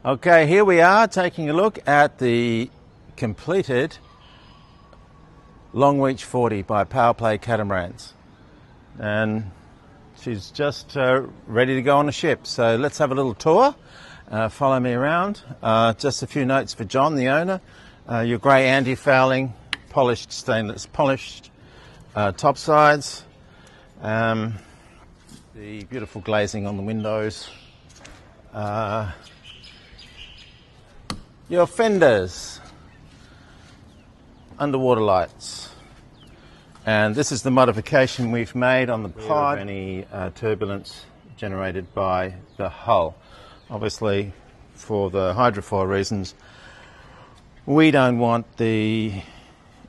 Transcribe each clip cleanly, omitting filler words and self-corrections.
Okay, here we are taking a look at the completed Longreach 40 by Powerplay Catamarans, and she's just ready to go on a ship. So let's have a little tour. Follow me around. Just a few notes for John, the owner. Your grey anti-fouling, polished stainless, polished top sides. The beautiful glazing on the windows. Your fenders, underwater lights, and this is the modification we've made on the pod. Any turbulence generated by the hull. Obviously, for the hydrofoil reasons, we don't want the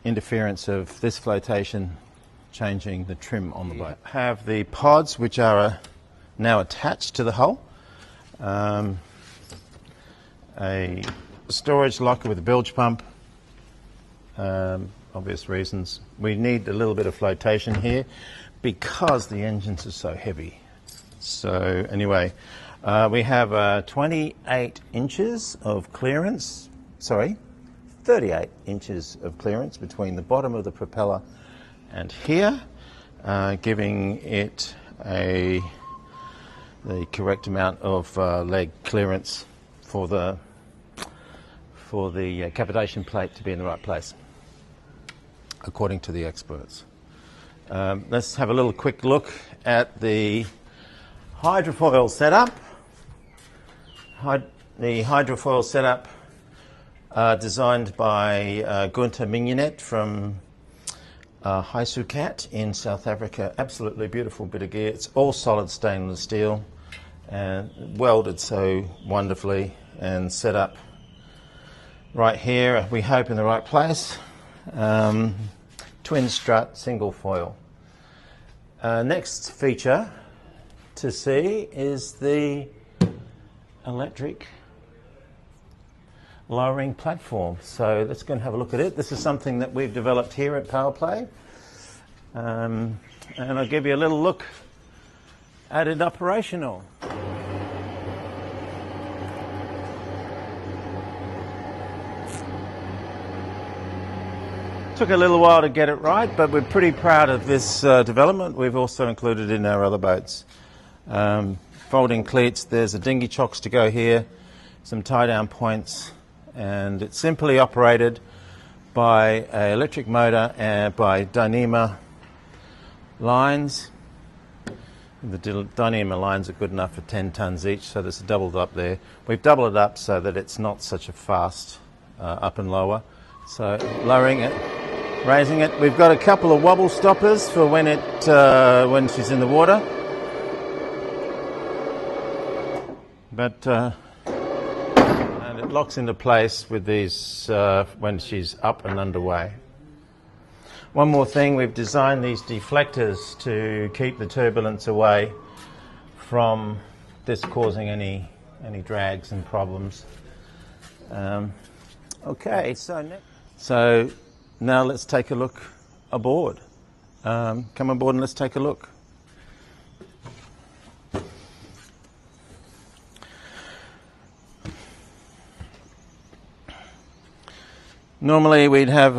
interference of this flotation changing the trim on the boat. Have the pods, which are now attached to the hull. A storage locker with a bilge pump, obvious reasons. We need a little bit of flotation here because the engines are so heavy. So anyway, we have 28 inches of clearance, 38 inches of clearance between the bottom of the propeller and here, giving it the correct amount of leg clearance for the cavitation plate to be in the right place, according to the experts. Let's have a quick look at the hydrofoil setup. The hydrofoil setup designed by Gunther Mignonet from Hydrofoil in South Africa. Absolutely beautiful bit of gear. It's all solid stainless steel and welded so wonderfully and set up right here, we hope in the right place. Twin strut, single foil. Next feature to see is the electric lowering platform. So let's go and have a look at it. This is something that we've developed here at Powerplay. And I'll give you a little look at it operational. Took a little while to get it right, but we're pretty proud of this development. We've also included it in our other boats. Folding cleats, there's a dinghy chocks to go here, some tie-down points, and it's simply operated by an electric motor and by Dyneema lines. The Dyneema lines are good enough for 10 tonnes each, so there's a doubled up there. We've doubled it up so that it's not such a fast up and lower. So lowering it, raising it. We've got a couple of wobble stoppers for when she's in the water. But and it locks into place with these when she's up and underway. One more thing, we've designed these deflectors to keep the turbulence away from this causing any drags and problems. Okay, so now let's take a look aboard. Come aboard and let's take a look. Normally we'd have,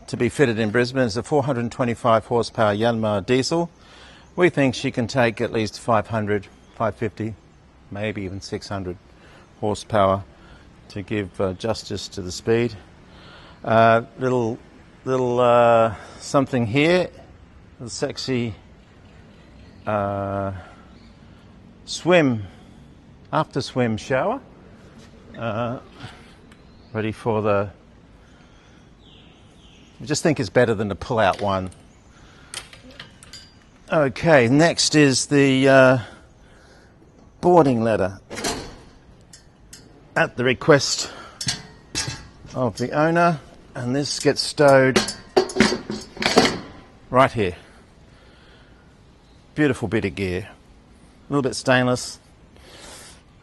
to be fitted in Brisbane, it's a 425 horsepower Yanmar diesel. We think she can take at least 500, 550, maybe even 600 horsepower to give justice to the speed. Little something here, a sexy after swim shower, ready for the. I just think it's better than the pull-out one. Okay, next is the boarding ladder. At the request of the owner, and this gets stowed right here. Beautiful bit of gear. A little bit stainless,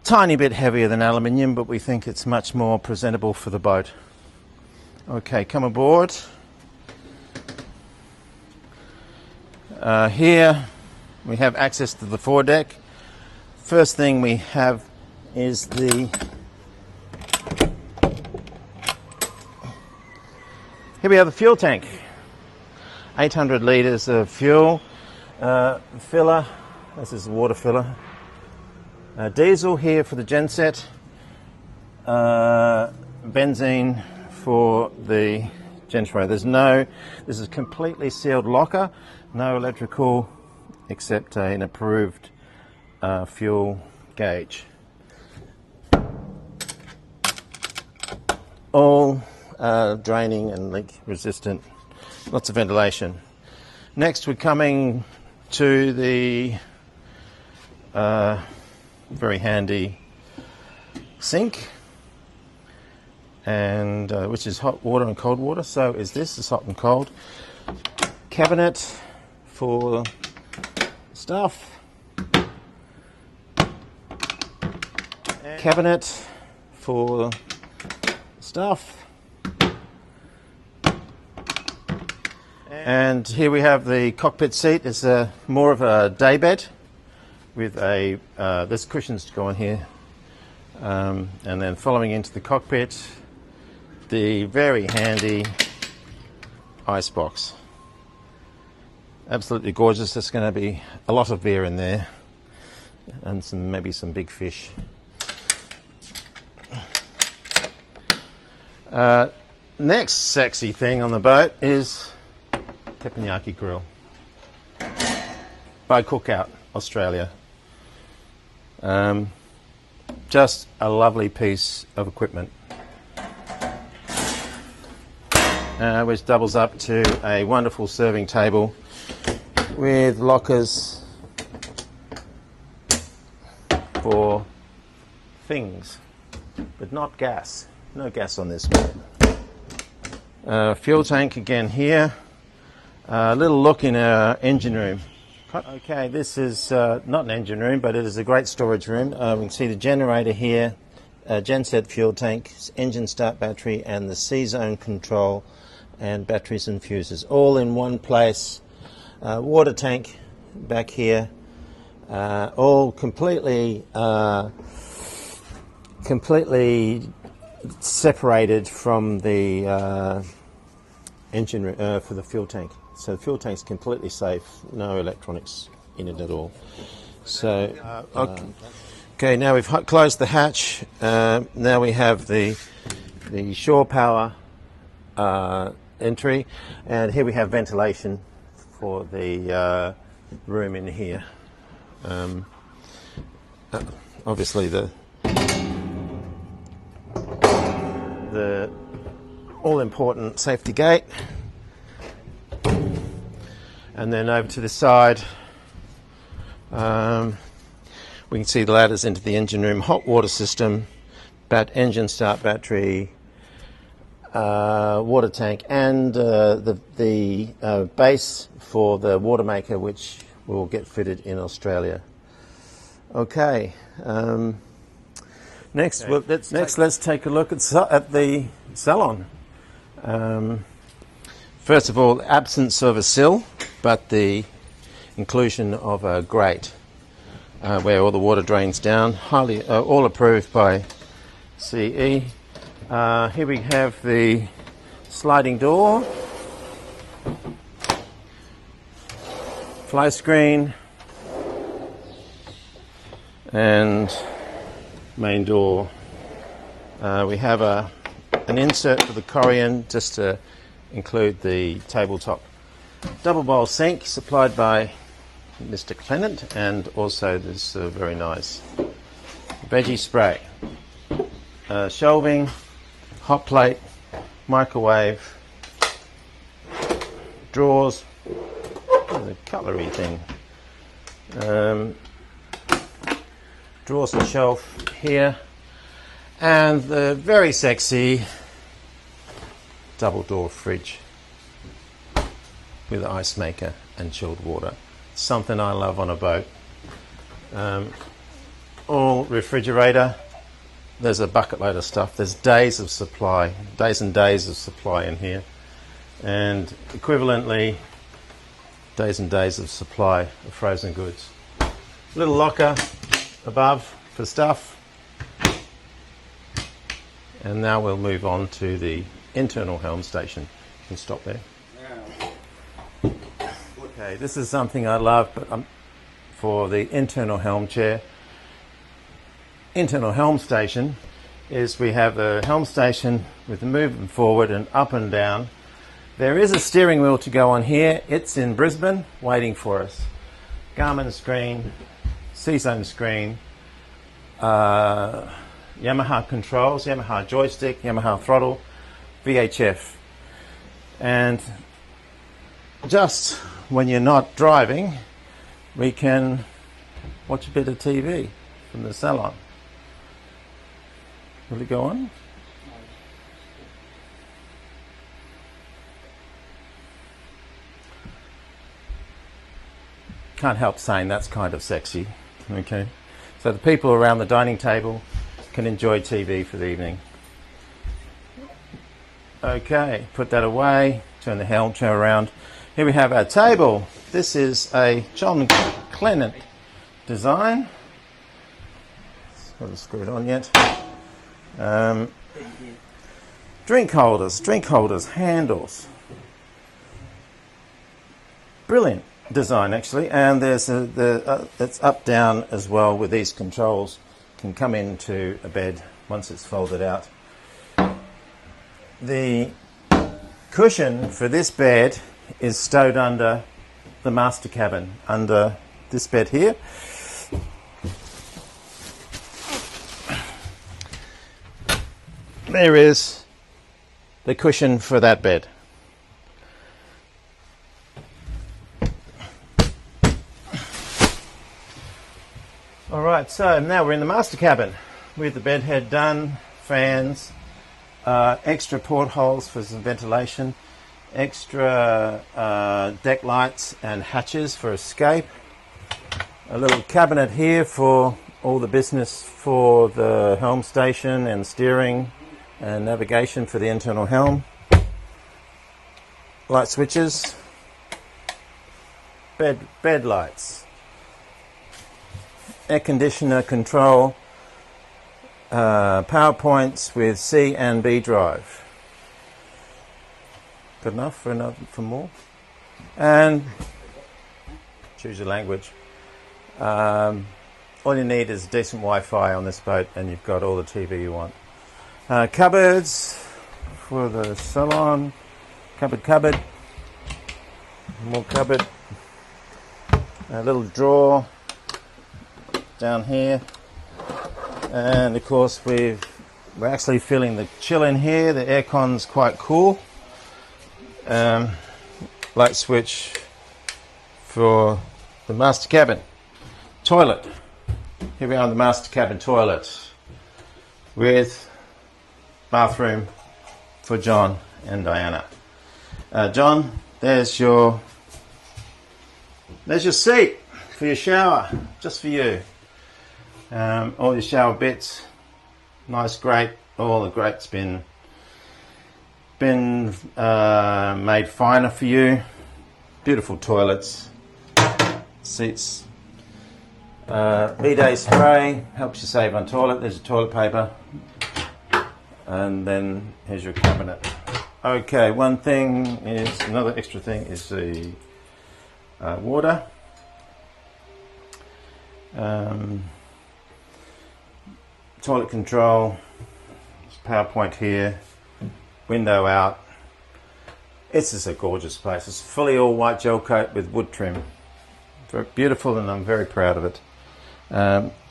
tiny bit heavier than aluminium, but we think it's much more presentable for the boat. Okay, come aboard. Here we have access to the foredeck. First thing we have is the Here we have the fuel tank. 800 litres of fuel. Filler. This is water filler. Diesel here for the genset. Benzene for the generator. This is completely sealed locker. No electrical except an approved fuel gauge. All draining and leak resistant. Lots of ventilation. Next we're coming to the very handy sink, and which is hot water and cold water. So is this. It's hot and cold. Cabinet for stuff. Cabinet for stuff. And here we have the cockpit seat. It's more of a day bed with a there's cushions to go on here, and then following into the cockpit, the very handy ice box. Absolutely gorgeous. There's going to be a lot of beer in there, and maybe some big fish. Next sexy thing on the boat is teppanyaki grill by Cookout, Australia. Just a lovely piece of equipment, which doubles up to a wonderful serving table with lockers for things, but not gas. No gas on this one. Fuel tank again here. A little look in our engine room. Okay, this is not an engine room, but it is a great storage room. We can see the generator here, genset fuel tank, engine start battery, and the C-zone control and batteries and fuses, all in one place. Water tank back here, all completely separated from the engine room for the fuel tank. So the fuel tank is completely safe, no electronics in it at all. So, okay, now we've closed the hatch. Now we have the shore power entry, and here we have ventilation for the room in here. Obviously the all-important safety gate. And then over to the side, we can see the ladders into the engine room, hot water system, engine start battery, water tank, and the base for the water maker, which will get fitted in Australia. Okay. Next, let's take a look at the salon. First of all, absence of a sill, but the inclusion of a grate where all the water drains down. All approved by CE. Here we have the sliding door, fly screen, and main door. We have an insert for the Corian just to include the tabletop. Double bowl sink supplied by Mr. Clement, and also this very nice veggie spray. Shelving, hot plate, microwave, drawers, the cutlery thing. Drawers and shelf here, and the very sexy double door fridge with ice maker and chilled water. Something I love on a boat. All refrigerator. There's a bucket load of stuff. There's days of supply, days and days of supply in here, and equivalently days and days of supply of frozen goods. Little locker above for stuff. And now we'll move on to the internal helm station. can stop there. Okay, this is something I love, but for the internal helm chair. Internal helm station is we have a helm station with the movement forward and up and down. There is a steering wheel to go on here. It's in Brisbane waiting for us. Garmin screen, C-Zone screen, Yamaha controls, Yamaha joystick, Yamaha throttle, VHF. And just when you're not driving, we can watch a bit of TV from the salon. Will it go on? Can't help saying that's kind of sexy. Okay, so the people around the dining table can enjoy TV for the evening. Okay, put that away, turn the helm chair around. Here we have our table. This is a John Clenant design. It's not screwed on yet. Drink holders, handles. Brilliant design actually, and there's it's up down as well with these controls. Can come into a bed once it's folded out. The cushion for this bed is stowed under the master cabin, under this bed here. There is the cushion for that bed. Alright, so now we're in the master cabin with the bed head done, fans, extra portholes for some ventilation, extra deck lights and hatches for escape, a little cabinet here for all the business for the helm station and steering and navigation for the internal helm, light switches, bed lights, air conditioner control, power points with C and B drive. Good enough for more? And choose your language. All you need is decent Wi-Fi on this boat and you've got all the TV you want. Cupboards for the salon, cupboard, more cupboard, a little drawer down here, and of course we're actually feeling the chill in here. The aircon's quite cool. Light switch for the master cabin. Toilet. Here we are in the master cabin toilet with bathroom for John and Diana. John, there's your seat for your shower, just for you. All your shower bits, nice grate. All the grate's been made finer for you. Beautiful toilets, seats. Bidet spray helps you save on toilet. There's your toilet paper, and then here's your cabinet. Okay, another extra thing is the water. Toilet control, power point here, window out. It's just a gorgeous place. It's fully all white gel coat with wood trim. Very beautiful, and I'm very proud of it.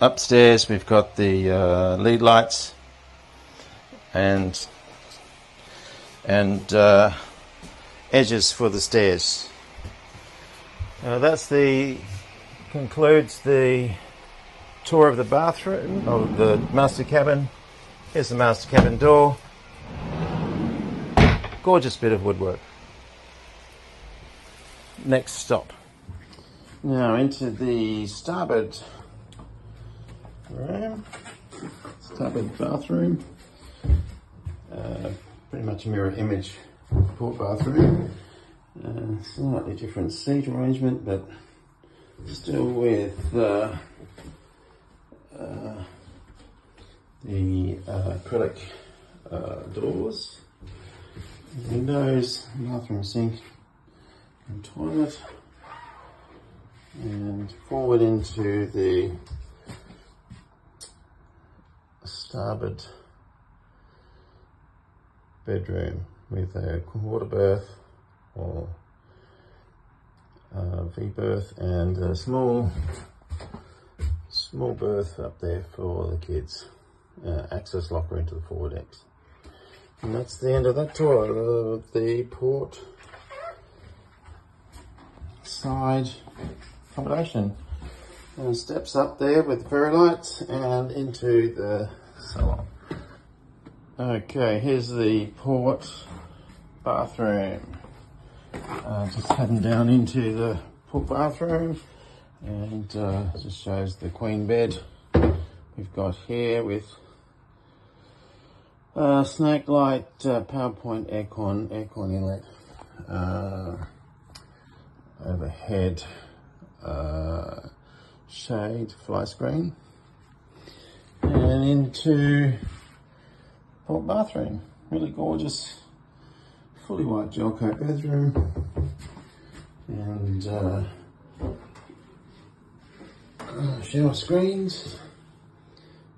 Upstairs we've got the lead lights and edges for the stairs. Concludes the tour of the bathroom, of the master cabin. Here's the master cabin door. Gorgeous bit of woodwork. Next stop. Now into the starboard room, starboard bathroom. Pretty much a mirror image port bathroom. Slightly different seat arrangement, but still with the acrylic doors. Windows, bathroom sink and toilet, and forward into the starboard bedroom with a quarter berth or V-berth and a small berth up there for the kids. Access locker into the forward decks. And that's the end of that tour of the port side accommodation. And steps up there with fairy lights and into the salon. Okay, here's the port bathroom. Just heading down into the port bathroom, and just shows the queen bed we've got here with snake light, PowerPoint, aircon inlet, overhead shade, fly screen, and into port bathroom. Really gorgeous, fully white gel coat bathroom, and shower screens,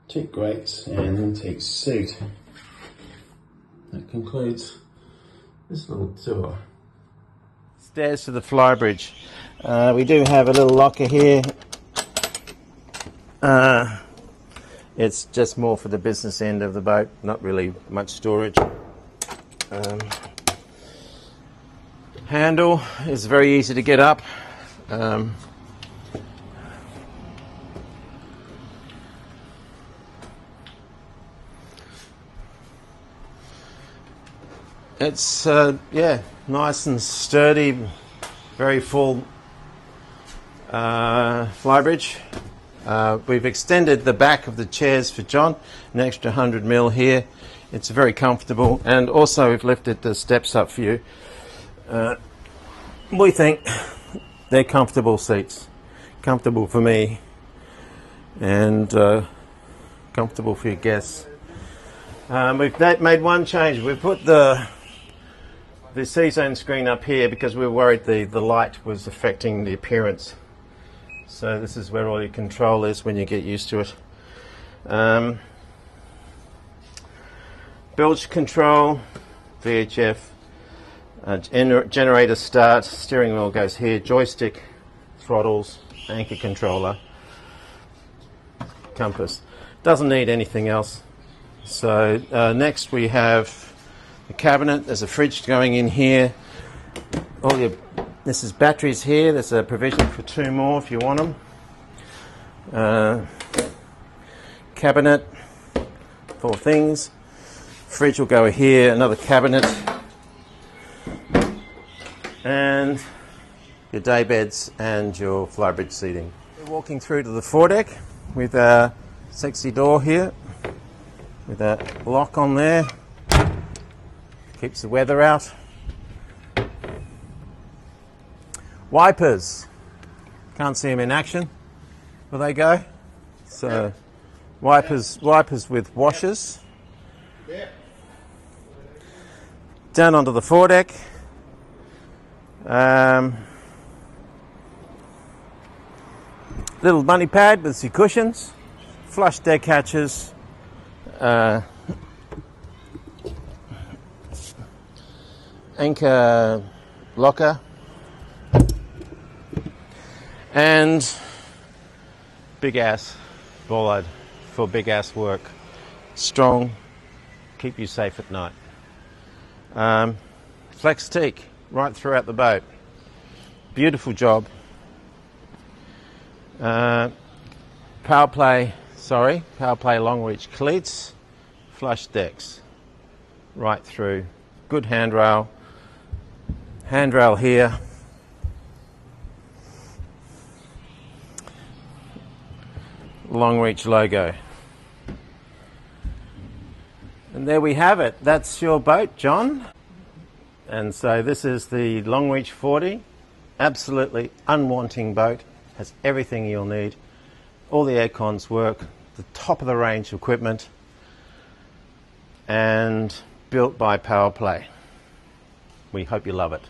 teak grates, and antique seat. That concludes this little tour. Stairs to the flybridge. We do have a little locker here. It's just more for the business end of the boat, not really much storage. Handle is very easy to get up. It's yeah, nice and sturdy, very full flybridge. We've extended the back of the chairs for John, an extra 100mm here. It's very comfortable, and also we've lifted the steps up for you. We think they're comfortable seats, comfortable for me, and comfortable for your guests. We've made one change. We've put the C-zone screen up here because we were worried the light was affecting the appearance. So this is where all your control is when you get used to it. Bilge control, VHF, generator start, steering wheel goes here, joystick, throttles, anchor controller, compass. Doesn't need anything else. So next we have the cabinet. There's a fridge going in here. This is batteries here. There's a provision for 2 more if you want them. Cabinet, 4 things. Fridge will go here, another cabinet. And your day beds and your flybridge seating. We're walking through to the foredeck with a sexy door here with a lock on there. Keeps the weather out. Wipers. Can't see them in action. Will they go? So wipers with washers. Down onto the foredeck. Little money pad with some cushions. Flush deck hatches. Anchor locker. And big ass bollard for big ass work. Strong, keep you safe at night. Flex teak right throughout the boat. Beautiful job. Power play long reach cleats, flush decks right through. Good handrail here. Long reach logo. And there we have it. That's your boat, John. And so this is the Long Reach 40. Absolutely unwanting boat. Has everything you'll need. All the air cons work. The top of the range equipment. And built by Power Play. We hope you love it.